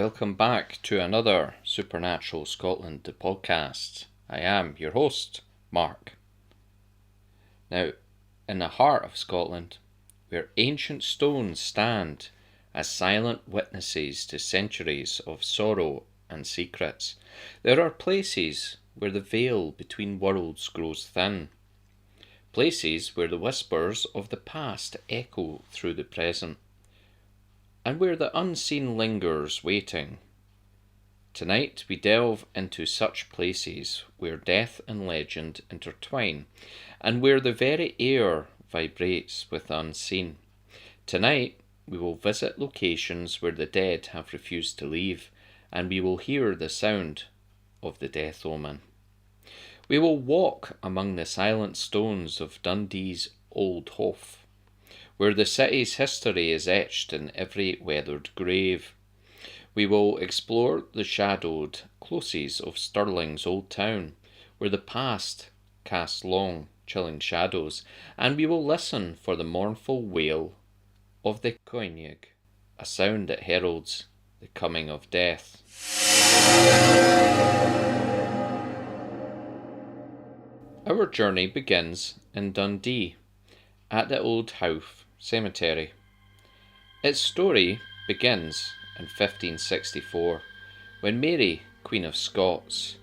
welcome back to another Supernatural Scotland podcast. I am your host, Mark. Now, in the heart of Scotland, where ancient stones stand as silent witnesses to centuries of sorrow and secrets, there are places where the veil between worlds grows thin. Places where the whispers of the past echo through the present, and where the unseen lingers waiting. Tonight we delve into such places where death and legend intertwine, and where the very air vibrates with the unseen. Tonight we will visit locations where the dead have refused to leave, and we will hear the sound of the death omen. We will walk among the silent stones of Dundee's old Howff, where the city's history is etched in every weathered grave. We will explore the shadowed closes of Stirling's old town, where the past casts long, chilling shadows, and we will listen for the mournful wail of the Caoineag, a sound that heralds the coming of death. Our journey begins in Dundee, at the old Howff cemetery. Its story begins in 1564, when Mary, Queen of Scots,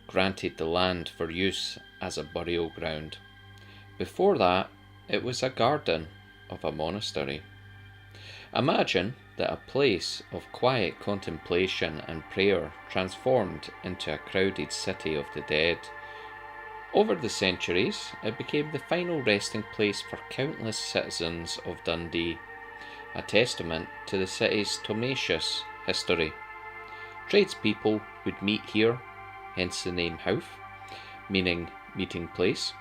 granted the land for use as a burial ground. Before that, it was a garden of a monastery. Imagine that a place of quiet contemplation and prayer transformed into a crowded city of the dead. Over the centuries, it became the final resting place for countless citizens of Dundee, a testament to the city's tumultuous history. Tradespeople would meet here, hence the name Howff, meaning meeting place,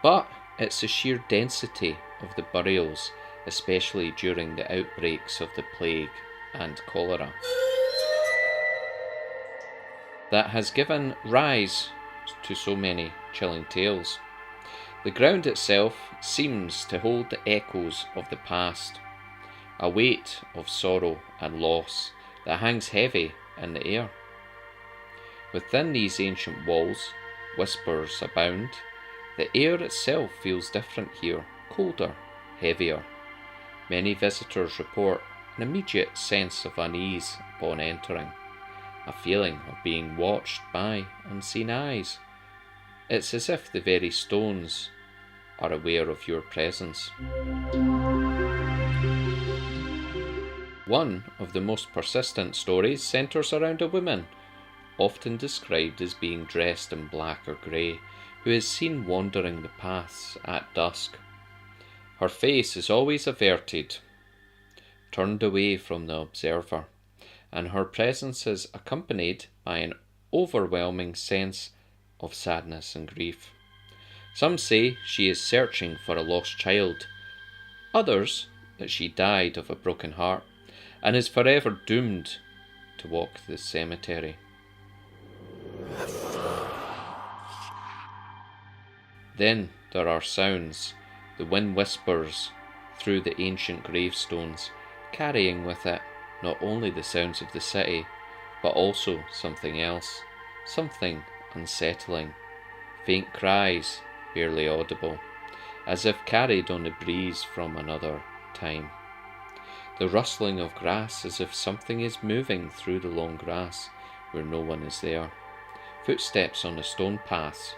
but it's the sheer density of the burials, especially during the outbreaks of the plague and cholera, that has given rise to so many chilling tales. The ground itself seems to hold the echoes of the past, a weight of sorrow and loss that hangs heavy in the air. Within these ancient walls, whispers abound. The air itself feels different here, colder, heavier. Many visitors report an immediate sense of unease upon entering, a feeling of being watched by unseen eyes. It's as if the very stones are aware of your presence. One of the most persistent stories centres around a woman, often described as being dressed in black or grey, who is seen wandering the paths at dusk. Her face is always averted, turned away from the observer, and her presence is accompanied by an overwhelming sense of sadness and grief. Some say she is searching for a lost child, others that she died of a broken heart and is forever doomed to walk the cemetery. Then there are sounds. The wind whispers through the ancient gravestones, carrying with it not only the sounds of the city, but also something else, something unsettling. Faint cries, barely audible, as if carried on the breeze from another time. The rustling of grass, as if something is moving through the long grass where no one is there. Footsteps on the stone paths,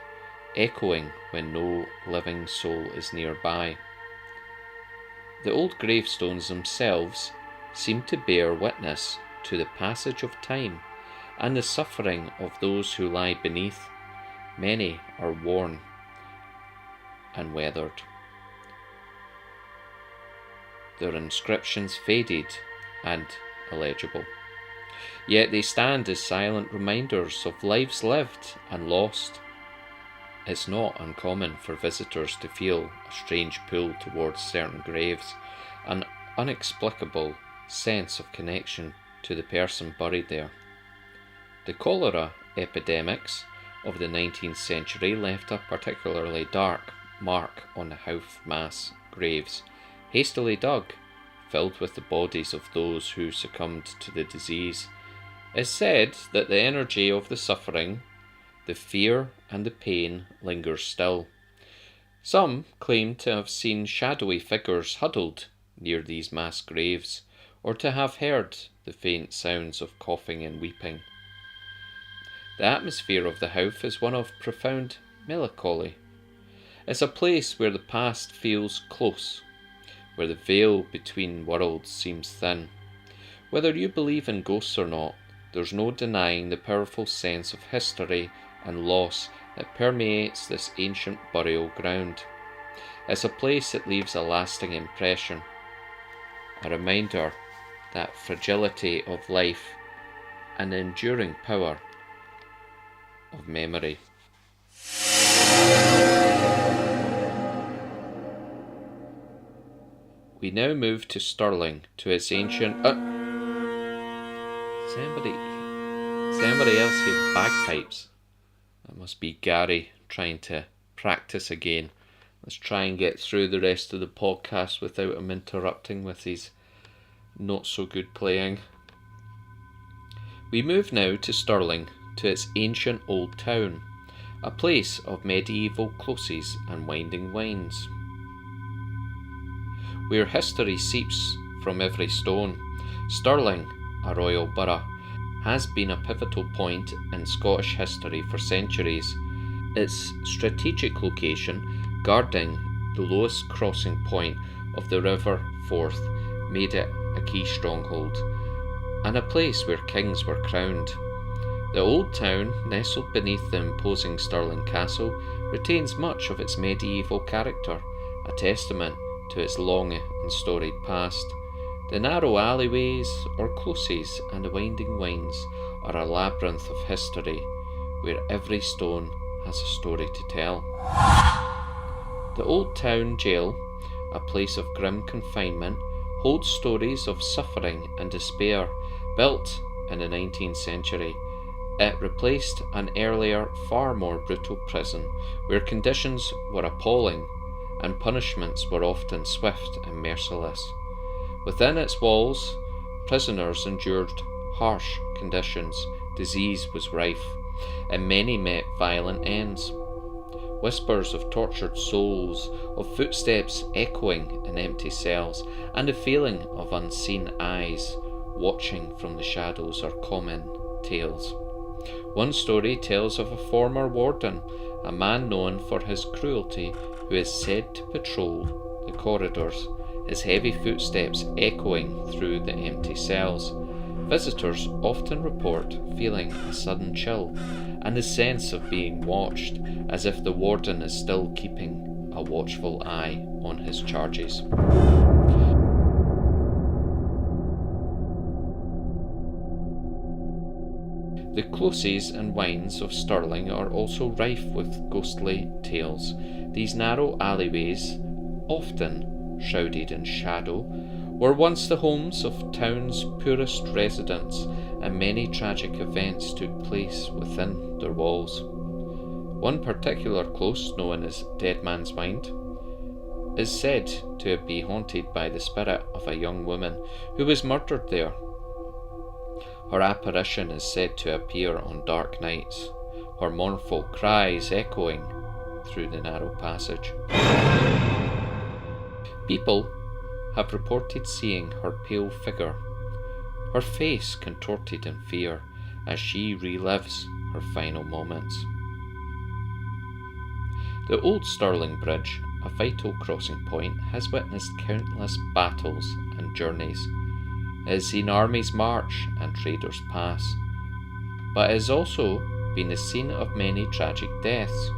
echoing when no living soul is nearby. The old gravestones themselves seem to bear witness to the passage of time and the suffering of those who lie beneath. Many are worn and weathered, their inscriptions faded and illegible. Yet they stand as silent reminders of lives lived and lost. It's not uncommon for visitors to feel a strange pull towards certain graves, an inexplicable sense of connection to the person buried there. The cholera epidemics of the 19th century left a particularly dark mark on the Howff mass graves, hastily dug, filled with the bodies of those who succumbed to the disease. It's said that the energy of the suffering, the fear and the pain lingers still. Some claim to have seen shadowy figures huddled near these mass graves, or to have heard the faint sounds of coughing and weeping. The atmosphere of the Howff is one of profound melancholy. It's a place where the past feels close, where the veil between worlds seems thin. Whether you believe in ghosts or not, there's no denying the powerful sense of history and loss that permeates this ancient burial ground. It's a place that leaves a lasting impression, a reminder that fragility of life and the enduring power of memory. We now move to Stirling, to its ancient... Does anybody else hear bagpipes? That must be Gary trying to practice again. Let's try and get through the rest of the podcast without him interrupting with his not so good playing. We move now to Stirling, to its ancient old town, a place of medieval closes and winding wynds, where history seeps from every stone. Stirling, a royal borough, has been a pivotal point in Scottish history for centuries. Its strategic location, guarding the lowest crossing point of the River Forth, made it a key stronghold, and a place where kings were crowned. The old town, nestled beneath the imposing Stirling Castle, retains much of its medieval character, a testament to its long and storied past. The narrow alleyways or closes and the winding wynds are a labyrinth of history, where every stone has a story to tell. The old town jail, a place of grim confinement, holds stories of suffering and despair. Built in the 19th century, it replaced an earlier, far more brutal prison, where conditions were appalling and punishments were often swift and merciless. Within its walls, prisoners endured harsh conditions, disease was rife, and many met violent ends. Whispers of tortured souls, of footsteps echoing in empty cells, and the feeling of unseen eyes watching from the shadows are common tales. One story tells of a former warden, a man known for his cruelty, who is said to patrol the corridors, his heavy footsteps echoing through the empty cells. Visitors often report feeling a sudden chill and the sense of being watched, as if the warden is still keeping a watchful eye on his charges. The closes and wynds of Stirling are also rife with ghostly tales. These narrow alleyways, often shrouded in shadow, were once the homes of town's poorest residents, and many tragic events took place within their walls. One particular close, known as Dead Man's Wynd, is said to be haunted by the spirit of a young woman who was murdered there. Her apparition is said to appear on dark nights, her mournful cries echoing through the narrow passage. People have reported seeing her pale figure, her face contorted in fear as she relives her final moments. The old Stirling Bridge, a vital crossing point, has witnessed countless battles and journeys. It has seen armies march and traders pass, but it has also been the scene of many tragic deaths.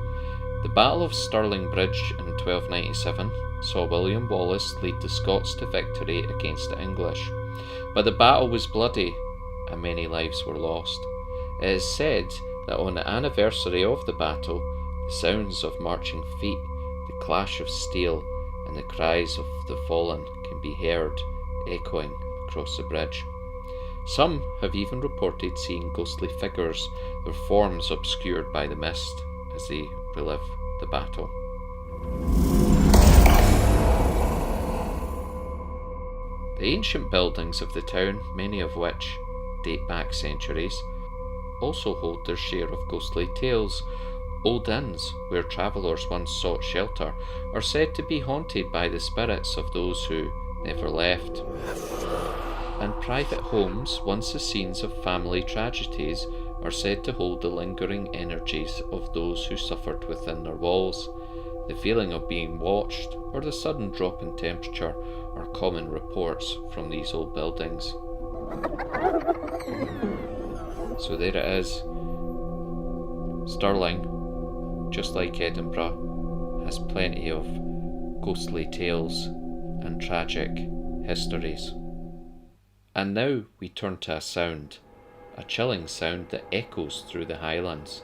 The Battle of Stirling Bridge in 1297 saw William Wallace lead the Scots to victory against the English, but the battle was bloody and many lives were lost. It is said that on the anniversary of the battle, the sounds of marching feet, the clash of steel, and the cries of the fallen can be heard echoing across the bridge. Some have even reported seeing ghostly figures, their forms obscured by the mist, as they relive the battle. The ancient buildings of the town, many of which date back centuries, also hold their share of ghostly tales. Old inns, where travellers once sought shelter, are said to be haunted by the spirits of those who never left. And private homes, once the scenes of family tragedies, are said to hold the lingering energies of those who suffered within their walls. The feeling of being watched, or the sudden drop in temperature, are common reports from these old buildings. So there it is. Stirling, just like Edinburgh, has plenty of ghostly tales and tragic histories. And now we turn to a sound, a chilling sound that echoes through the Highlands,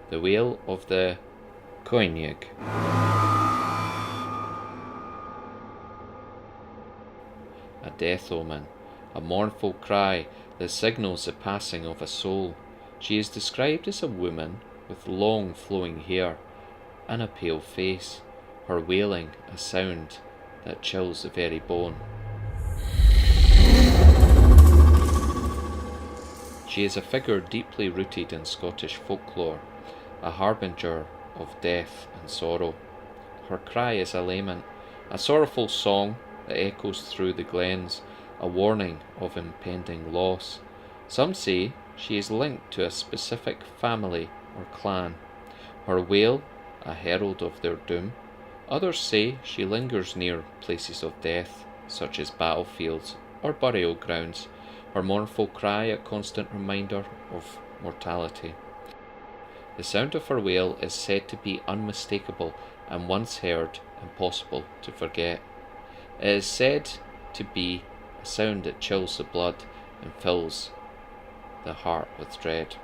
the wail of the Caoineag. A death omen, a mournful cry that signals the passing of a soul. She is described as a woman with long flowing hair and a pale face, her wailing a sound that chills the very bone. She is a figure deeply rooted in Scottish folklore, a harbinger of death and sorrow. Her cry is a lament, a sorrowful song that echoes through the glens, a warning of impending loss. Some say she is linked to a specific family or clan, her wail a herald of their doom. Others say she lingers near places of death, such as battlefields or burial grounds, her mournful cry a constant reminder of mortality. The sound of her wail is said to be unmistakable and once heard impossible to forget. It is said to be a sound that chills the blood and fills the heart with dread.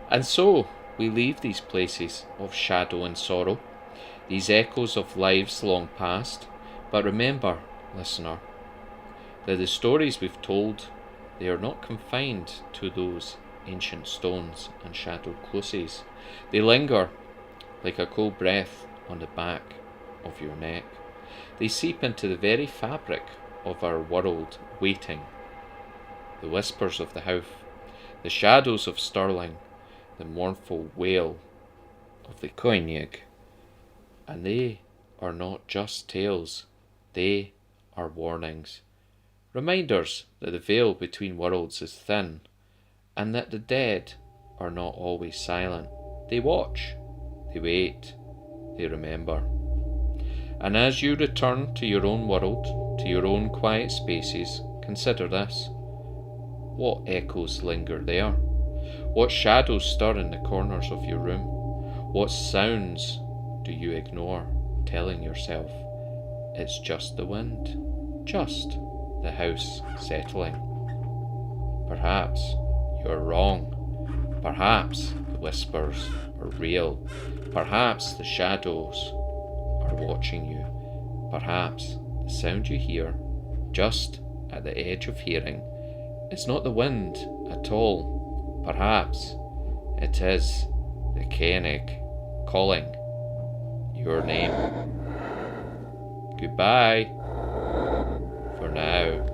And so we leave these places of shadow and sorrow, these echoes of lives long past, but remember, listener, that the stories we've told, they are not confined to those ancient stones and shadowed closes. They linger like a cold breath on the back of your neck. They seep into the very fabric of our world waiting. The whispers of the Howff, the shadows of Stirling, the mournful wail of the Caoineag. And they are not just tales, they are warnings. Reminders that the veil between worlds is thin, and that the dead are not always silent. They watch, they wait, they remember. And as you return to your own world, to your own quiet spaces, consider this. What echoes linger there? What shadows stir in the corners of your room? What sounds do you ignore, telling yourself it's just the wind, just the house settling? Perhaps you're wrong. Perhaps the whispers are real. Perhaps the shadows are watching you. Perhaps the sound you hear, just at the edge of hearing, is not the wind at all. Perhaps it is the Caoineag calling your name. Goodbye for now.